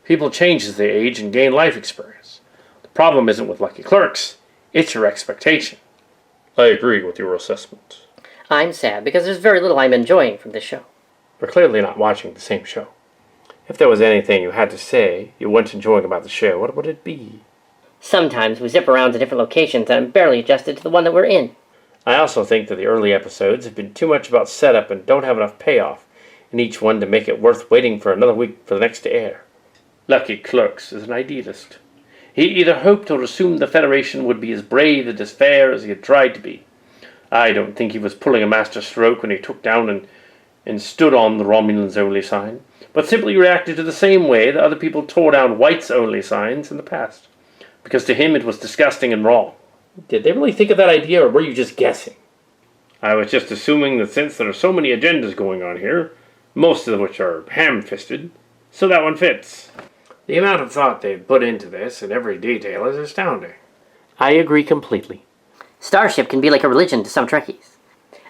People change as they age and gain life experience. The problem isn't with Lucky Clerks, it's your expectation. I agree with your assessment. I'm sad because there's very little I'm enjoying from this show. We're clearly not watching the same show. If there was anything you had to say you weren't enjoying about the show, what would it be? Sometimes we zip around to different locations and I'm barely adjusted to the one that we're in. I also think that the early episodes have been too much about setup and don't have enough payoff in each one to make it worth waiting for another week for the next to air. Lucky Clerks is an idealist. He either hoped or assumed the Federation would be as brave and as fair as he had tried to be. I don't think he was pulling a master stroke when he took down and stood on the Romulans only sign, but simply reacted to the same way that other people tore down whites only signs in the past, because to him it was disgusting and wrong. Did they really think of that idea, or were you just guessing? I was just assuming that since there are so many agendas going on here, most of which are ham-fisted, so that one fits. The amount of thought they've put into this in every detail is astounding. I agree completely. Starship can be like a religion to some Trekkies.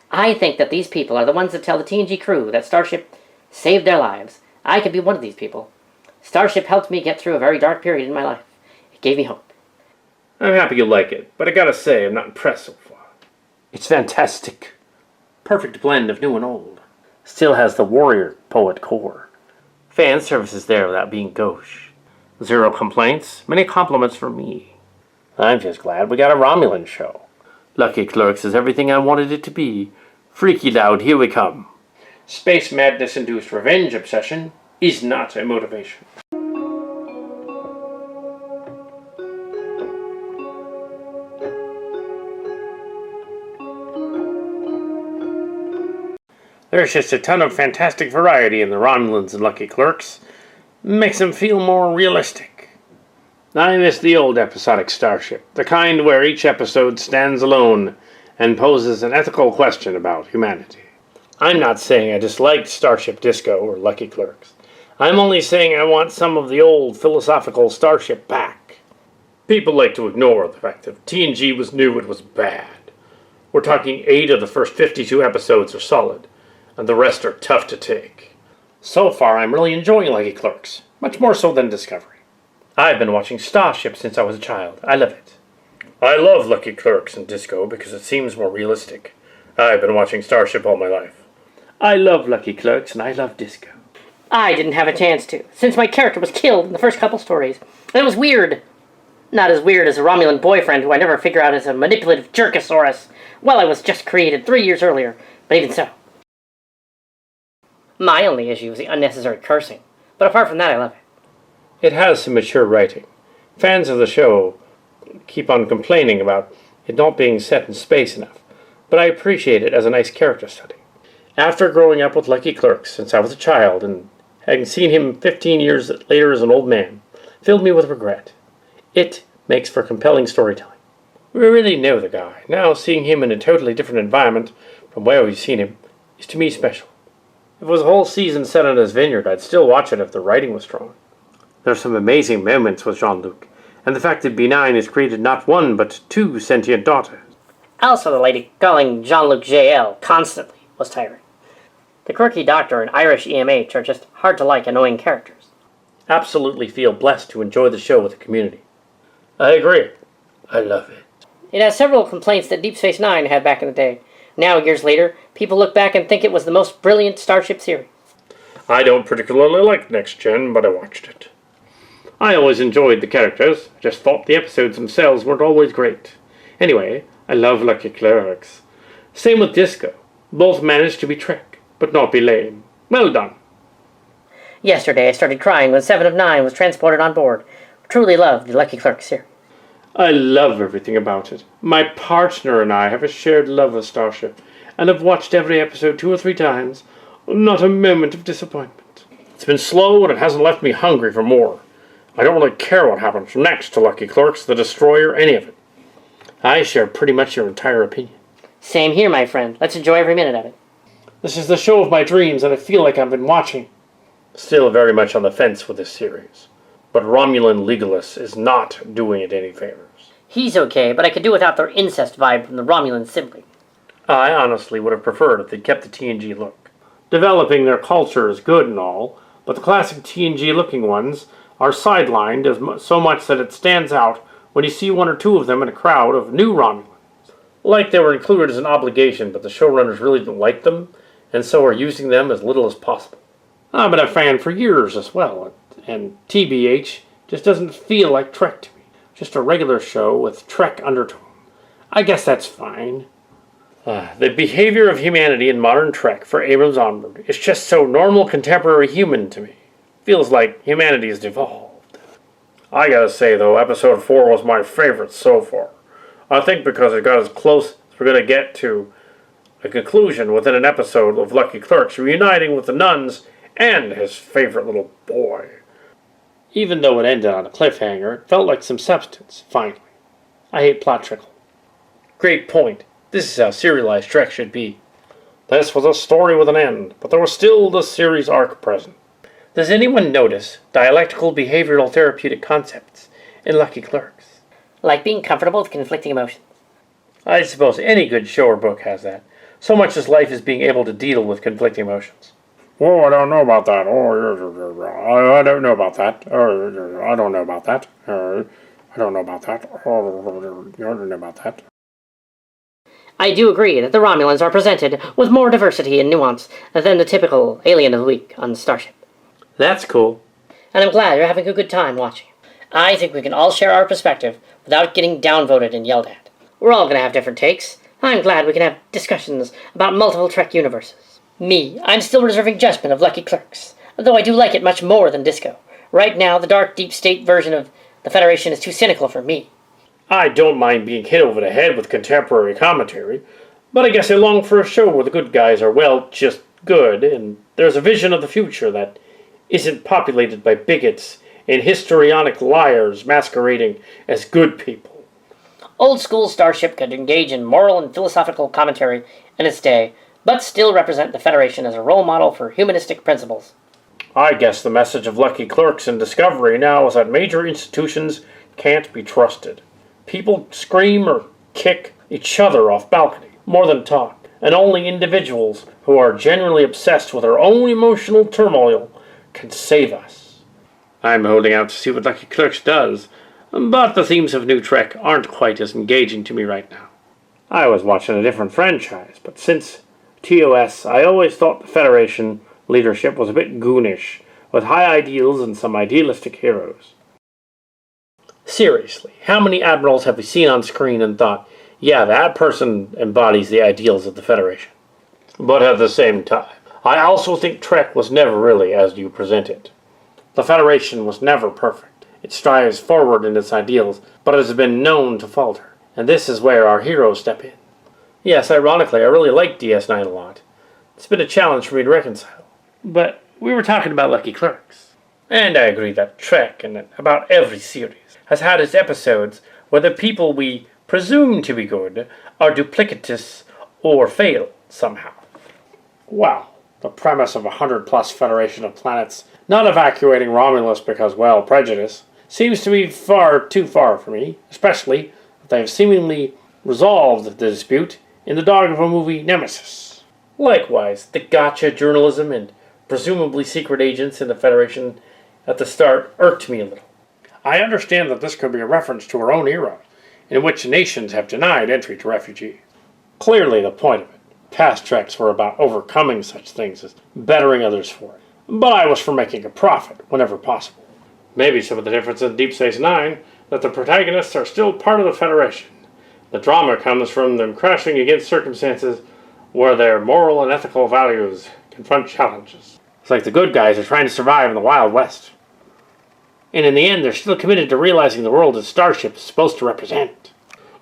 I think that these people are the ones that tell the TNG crew that Starship saved their lives. I could be one of these people. Starship helped me get through a very dark period in my life. It gave me hope. I'm happy you like it, but I gotta say I'm not impressed so far. It's fantastic. Perfect blend of new and old. Still has the warrior poet core. Fan service is there without being gauche. Zero complaints, many compliments from me. I'm just glad we got a Romulan show. Lucky Clerks is everything I wanted it to be. Freaky loud, here we come. Space madness-induced revenge obsession is not a motivation. There's just a ton of fantastic variety in the Romulans and Lucky Clerks. Makes them feel more realistic. I miss the old episodic Starship, the kind where each episode stands alone and poses an ethical question about humanity. I'm not saying I disliked Starship Disco or Lucky Clerks. I'm only saying I want some of the old philosophical Starship back. People like to ignore the fact that TNG was new, it was bad. We're talking 8 of the first 52 episodes are solid, and the rest are tough to take. So far, I'm really enjoying Lucky Clerks, much more so than Discovery. I've been watching Starship since I was a child. I love it. I love Lucky Clerks and Disco because it seems more realistic. I've been watching Starship all my life. I love Lucky Clerks and I love Disco. I didn't have a chance to, since my character was killed in the first couple stories. And it was weird. Not as weird as a Romulan boyfriend who I never figure out is a manipulative jerkosaurus. Well, I was just created 3 years earlier, but even so. My only issue is the unnecessary cursing, but apart from that, I love it. It has some mature writing. Fans of the show keep on complaining about it not being set in space enough, but I appreciate it as a nice character study. After growing up with Lucky Clerks since I was a child and having seen him 15 years later as an old man, filled me with regret. It makes for compelling storytelling. We really know the guy. Now seeing him in a totally different environment from where we've seen him is to me special. If it was a whole season set on his vineyard, I'd still watch it if the writing was strong. There are some amazing moments with Jean-Luc, and the fact that B9 has created not one but 2 sentient daughters. Also, the lady calling Jean-Luc JL constantly was tiring. The quirky doctor and Irish EMH are just hard-to-like, annoying characters. Absolutely feel blessed to enjoy the show with the community. I agree. I love it. It has several complaints that Deep Space Nine had back in the day. Now, years later, people look back and think it was the most brilliant Starship series. I don't particularly like Next Gen, but I watched it. I always enjoyed the characters, just thought the episodes themselves weren't always great. Anyway, I love Lucky Clerks. Same with Disco. Both managed to be Trek, but not be lame. Well done. Yesterday, I started crying when 7 of 9 was transported on board. Truly loved the Lucky Clerks series. I love everything about it. My partner and I have a shared love of Starship, and have watched every episode 2 or 3 times. Not a moment of disappointment. It's been slow, and it hasn't left me hungry for more. I don't really care what happens next to Lucky Clerks, The Destroyer, any of it. I share pretty much your entire opinion. Same here, my friend. Let's enjoy every minute of it. This is the show of my dreams, and I feel like I've been watching. Still very much on the fence with this series. But Romulan Legolas is not doing it any favors. He's okay, but I could do without their incest vibe from the Romulan sibling. I honestly would have preferred if they'd kept the TNG look. Developing their culture is good and all, but the classic TNG-looking ones are sidelined so much that it stands out when you see 1 or 2 of them in a crowd of new Romulans. Like they were included as an obligation, but the showrunners really didn't like them, and so are using them as little as possible. I've been a fan for years as well, and TBH just doesn't feel like Trek to me. Just a regular show with Trek undertone. I guess that's fine. The behavior of humanity in modern Trek for Abrams onward is just so normal contemporary human to me. Feels like humanity has devolved. I gotta say though, episode 4 was my favorite so far. I think because it got as close as we're gonna get to a conclusion within an episode of Lucky Clerks reuniting with the nuns and his favorite little boy. Even though it ended on a cliffhanger, it felt like some substance, finally. I hate plot trickle. Great point. This is how serialized Trek should be. This was a story with an end, but there was still the series arc present. Does anyone notice dialectical behavioral therapeutic concepts in Lucky Clerks? Like being comfortable with conflicting emotions. I suppose any good show or book has that. So much as life is being able to deal with conflicting emotions. Oh, I don't know about that. Oh, I don't know about that. I don't know about that. I don't know about that. I don't know about that. I do agree that the Romulans are presented with more diversity and nuance than the typical alien of the week on Starship. That's cool. And I'm glad you're having a good time watching. I think we can all share our perspective without getting downvoted and yelled at. We're all going to have different takes. I'm glad we can have discussions about multiple Trek universes. Me, I'm still reserving judgment of Lucky Clerks, though I do like it much more than Disco. Right now, the dark, deep state version of the Federation is too cynical for me. I don't mind being hit over the head with contemporary commentary, but I guess I long for a show where the good guys are, well, just good, and there's a vision of the future that isn't populated by bigots and histrionic liars masquerading as good people. Old school Starship could engage in moral and philosophical commentary in its day, but still represent the Federation as a role model for humanistic principles. I guess the message of Lucky Clerks and Discovery now is that major institutions can't be trusted. People scream or kick each other off balcony more than talk, and only individuals who are genuinely obsessed with their own emotional turmoil can save us. I'm holding out to see what Lucky Clerks does, but the themes of New Trek aren't quite as engaging to me right now. I was watching a different franchise, but since TOS, I always thought the Federation leadership was a bit goonish, with high ideals and some idealistic heroes. Seriously, how many admirals have we seen on screen and thought, yeah, that person embodies the ideals of the Federation? But at the same time, I also think Trek was never really as you present it. The Federation was never perfect. It strives forward in its ideals, but it has been known to falter, and this is where our heroes step in. Yes, ironically, I really like DS9 a lot. It's been a challenge for me to reconcile. But we were talking about Lucky Clerks. And I agree that Trek, and about every series, has had its episodes where the people we presume to be good are duplicitous or fail somehow. Wow, the premise of 100-plus Federation of planets not evacuating Romulus because, well, prejudice, seems to be too far for me, especially if they have seemingly resolved the dispute in the dog of a movie Nemesis. Likewise, the gotcha journalism and presumably secret agents in the Federation at the start irked me a little. I understand that this could be a reference to our own era, in which nations have denied entry to refugees. Clearly the point of it. Past Treks were about overcoming such things as bettering others for it. But I was for making a profit whenever possible. Maybe some of the difference in Deep Space Nine, that the protagonists are still part of the Federation. The drama comes from them crashing against circumstances where their moral and ethical values confront challenges. It's like the good guys are trying to survive in the Wild West. And in the end, they're still committed to realizing the world that Starship is supposed to represent.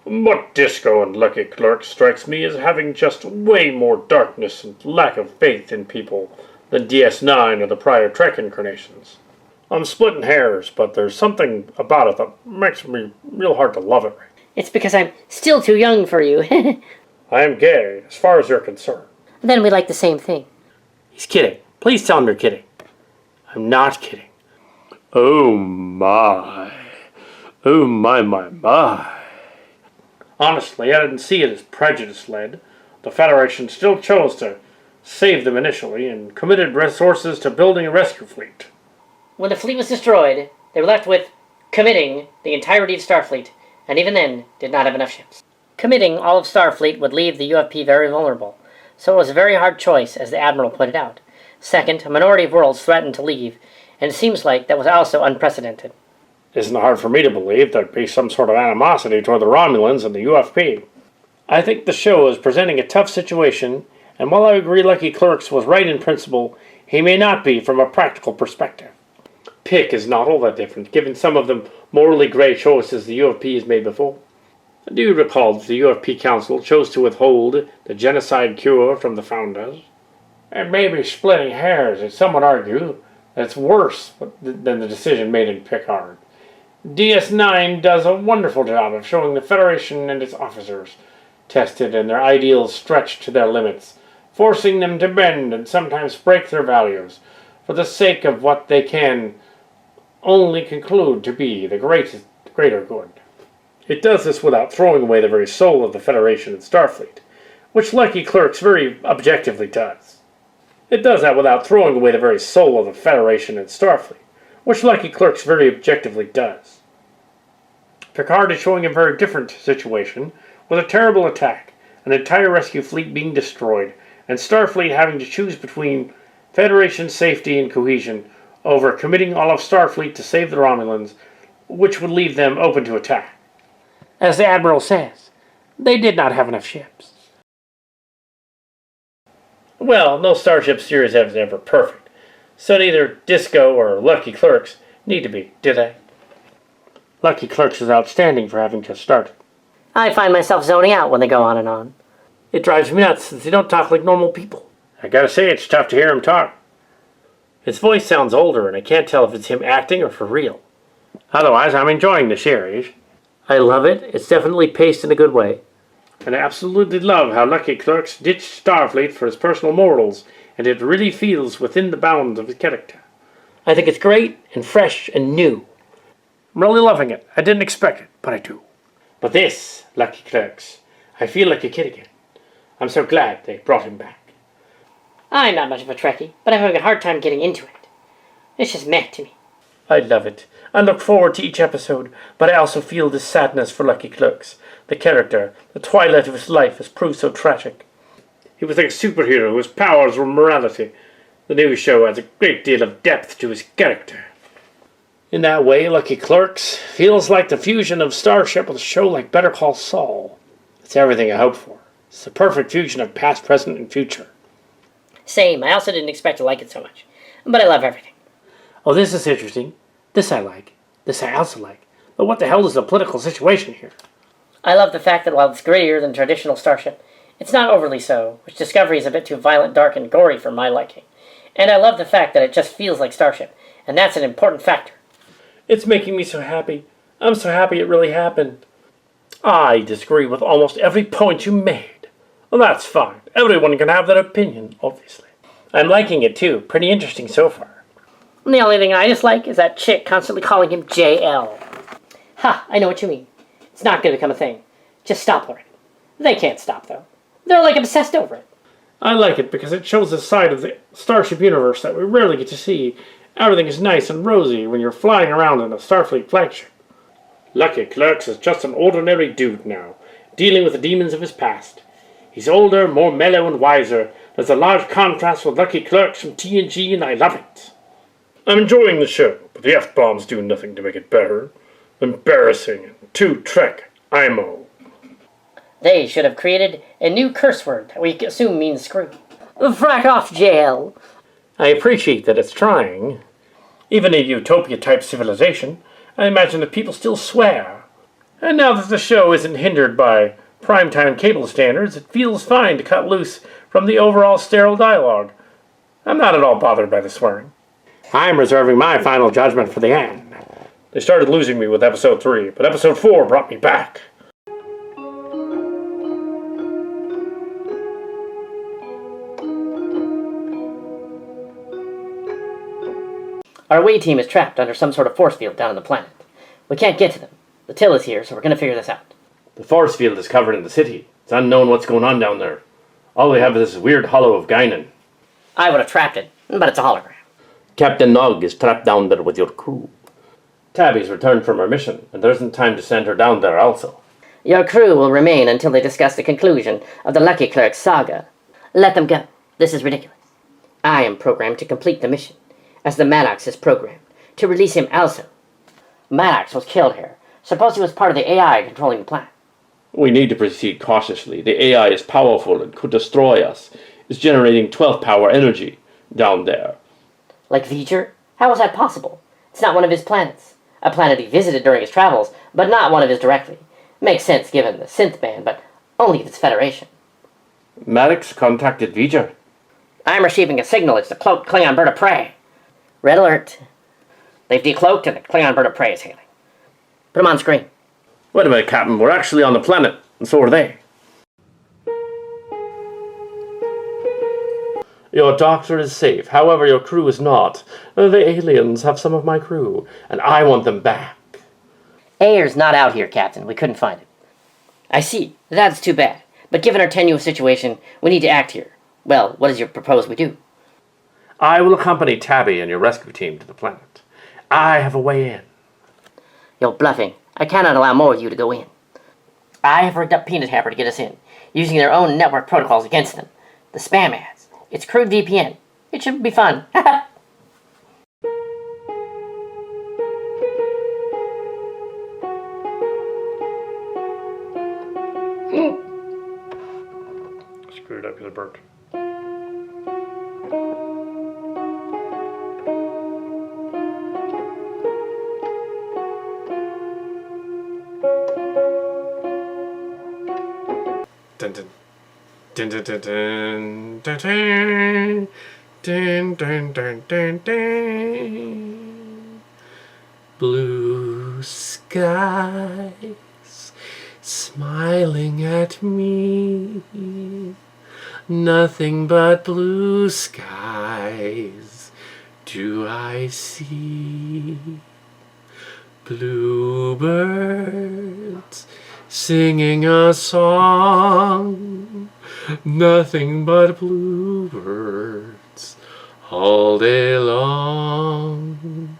But Disco and Lucky Clerks strikes me as having just way more darkness and lack of faith in people than DS9 or the prior Trek incarnations. I'm splitting hairs, but there's something about it that makes me real hard to love it. It's because I'm still too young for you. I am gay, as far as you're concerned. Then we like the same thing. He's kidding. Please tell him you're kidding. I'm not kidding. Oh my. Oh my. Honestly, I didn't see it as prejudice-led. The Federation still chose to save them initially and committed resources to building a rescue fleet. When the fleet was destroyed, they were left with committing the entirety of Starfleet, and even then did not have enough ships. Committing all of Starfleet would leave the UFP very vulnerable, so it was a very hard choice, as the Admiral pointed out. Second, a minority of worlds threatened to leave, and it seems like that was also unprecedented. Isn't it hard for me to believe there'd be some sort of animosity toward the Romulans and the UFP? I think the show is presenting a tough situation, and while I agree Lucky Clerks was right in principle, he may not be from a practical perspective. Pick is not all that different, given some of the morally grey choices the UFP has made before. I do recall that the UFP Council chose to withhold the genocide cure from the founders. And maybe splitting hairs, as some would argue, that's worse than the decision made in Picard. DS9 does a wonderful job of showing the Federation and its officers tested and their ideals stretched to their limits, forcing them to bend and sometimes break their values for the sake of what they can only conclude to be the greater good. It does this without throwing away the very soul of the Federation and Starfleet, which Lucky Clerks very objectively does. It does that without throwing away the very soul of the Federation and Starfleet, which Lucky Clerks very objectively does. Picard is showing a very different situation, with a terrible attack, an entire rescue fleet being destroyed, and Starfleet having to choose between Federation safety and cohesion over committing all of Starfleet to save the Romulans, which would leave them open to attack. As the Admiral says, they did not have enough ships. Well, no Starship series is ever perfect, so neither Disco or Lucky Clerks need to be, do they? Lucky Clerks is outstanding for having just started. I find myself zoning out when they go on and on. It drives me nuts since they don't talk like normal people. I gotta say, it's tough to hear him talk. His voice sounds older, and I can't tell if it's him acting or for real. Otherwise, I'm enjoying the series. I love it. It's definitely paced in a good way. And I absolutely love how Lucky Clerks ditched Starfleet for his personal morals, and it really feels within the bounds of his character. I think it's great and fresh and new. I'm really loving it. I didn't expect it, but I do. But this, Lucky Clerks, I feel like a kid again. I'm so glad they brought him back. I'm not much of a Trekkie, but I'm having a hard time getting into it. It's just meh to me. I love it. I look forward to each episode, but I also feel this sadness for Lucky Clerks. The character, the twilight of his life, has proved so tragic. He was like a superhero whose powers were morality. The new show adds a great deal of depth to his character. In that way, Lucky Clerks feels like the fusion of Starship with a show like Better Call Saul. It's everything I hoped for. It's the perfect fusion of past, present, and future. Same, I also didn't expect to like it so much. But I love everything. Oh, this is interesting. This I like. This I also like. But what the hell is the political situation here? I love the fact that while it's grittier than traditional Starship, it's not overly so, which Discovery is a bit too violent, dark, and gory for my liking. And I love the fact that it just feels like Starship, and that's an important factor. It's making me so happy. I'm so happy it really happened. I disagree with almost every point you made. Well, that's fine. Everyone can have their opinion, obviously. I'm liking it too. Pretty interesting so far. And the only thing I dislike is that chick constantly calling him JL. Ha, I know what you mean. It's not going to become a thing. Just stop already. They can't stop, though. They're like obsessed over it. I like it because it shows a side of the Starship universe that we rarely get to see. Everything is nice and rosy when you're flying around in a Starfleet flagship. Lucky Clerks is just an ordinary dude now, dealing with the demons of his past. He's older, more mellow, and wiser. There's a large contrast with Lucky Clerks from TNG, and I love it. I'm enjoying the show, but the F-bombs do nothing to make it better. Embarrassing and too Trek, IMO. They should have created a new curse word that we assume means screw. Frack off, JL. I appreciate that it's trying. Even a utopia-type civilization, I imagine that people still swear. And now that the show isn't hindered by primetime cable standards, it feels fine to cut loose from the overall sterile dialogue. I'm not at all bothered by the swearing. I'm reserving my final judgment for the end. They started losing me with episode 3, but episode 4 brought me back. Our away team is trapped under some sort of force field down on the planet. We can't get to them. The Till is here, so we're going to figure this out. The force field is covered in the city. It's unknown what's going on down there. All we have is this weird hollow of Guinan. I would have trapped it, but it's a hologram. Captain Nog is trapped down there with your crew. Tabby's returned from her mission, and there isn't time to send her down there also. Your crew will remain until they discuss the conclusion of the Lucky Clerks saga. Let them go. This is ridiculous. I am programmed to complete the mission, as the Maddox is programmed, to release him also. Maddox was killed here. Suppose he was part of the AI controlling the planet. We need to proceed cautiously. The AI is powerful and could destroy us. It's generating 12th power energy down there. Like V'ger? How is that possible? It's not one of his planets. A planet he visited during his travels, but not one of his directly. Makes sense given the synth band, but only if it's Federation. Maddox contacted V'ger. I'm receiving a signal. It's the cloaked Klingon bird of prey. Red alert. They've decloaked and the Klingon bird of prey is hailing. Put him on screen. Wait a minute, Captain. We're actually on the planet, and so are they. Your doctor is safe. However, your crew is not. The aliens have some of my crew, and I want them back. Ayer's not out here, Captain. We couldn't find him. I see. That's too bad. But given our tenuous situation, we need to act here. Well, what does you propose we do? I will accompany Tabby and your rescue team to the planet. I have a way in. You're bluffing. I cannot allow more of you to go in. I have rigged up Peanut Hamper to get us in, using their own network protocols against them. The spam ads. It's crude VPN. It should be fun. Screwed up because it burnt. Dun dun Dun, dun, dun, dun, dun, dun, dun, dun, dun, dun, dun. Blue skies smiling at me. Nothing but blue skies do I see. Bluebirds singing a song. Nothing but bluebirds all day long.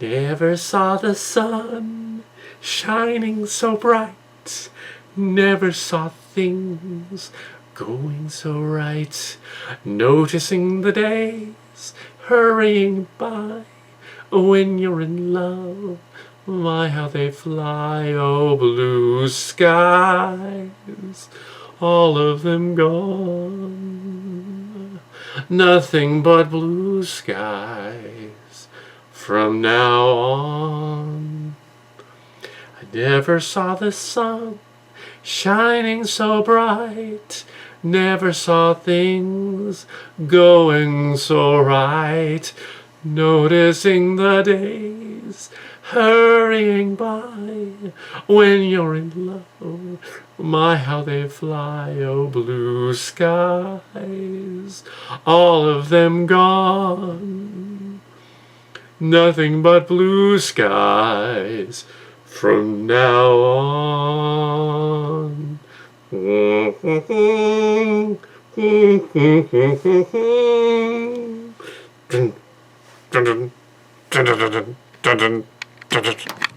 Never saw the sun shining so bright. Never saw things going so right. Noticing the days hurrying by. When you're in love, my how they fly. Oh, blue skies, all of them gone. Nothing but blue skies from now on. I never saw the sun shining so bright. Never saw things going so right. Noticing the days hurrying by. When you're in love, my how they fly. Oh, blue skies, all of them gone. Nothing but blue skies from now on. Dun, dun, dun, dun, dun, dun, dun, dun, dun.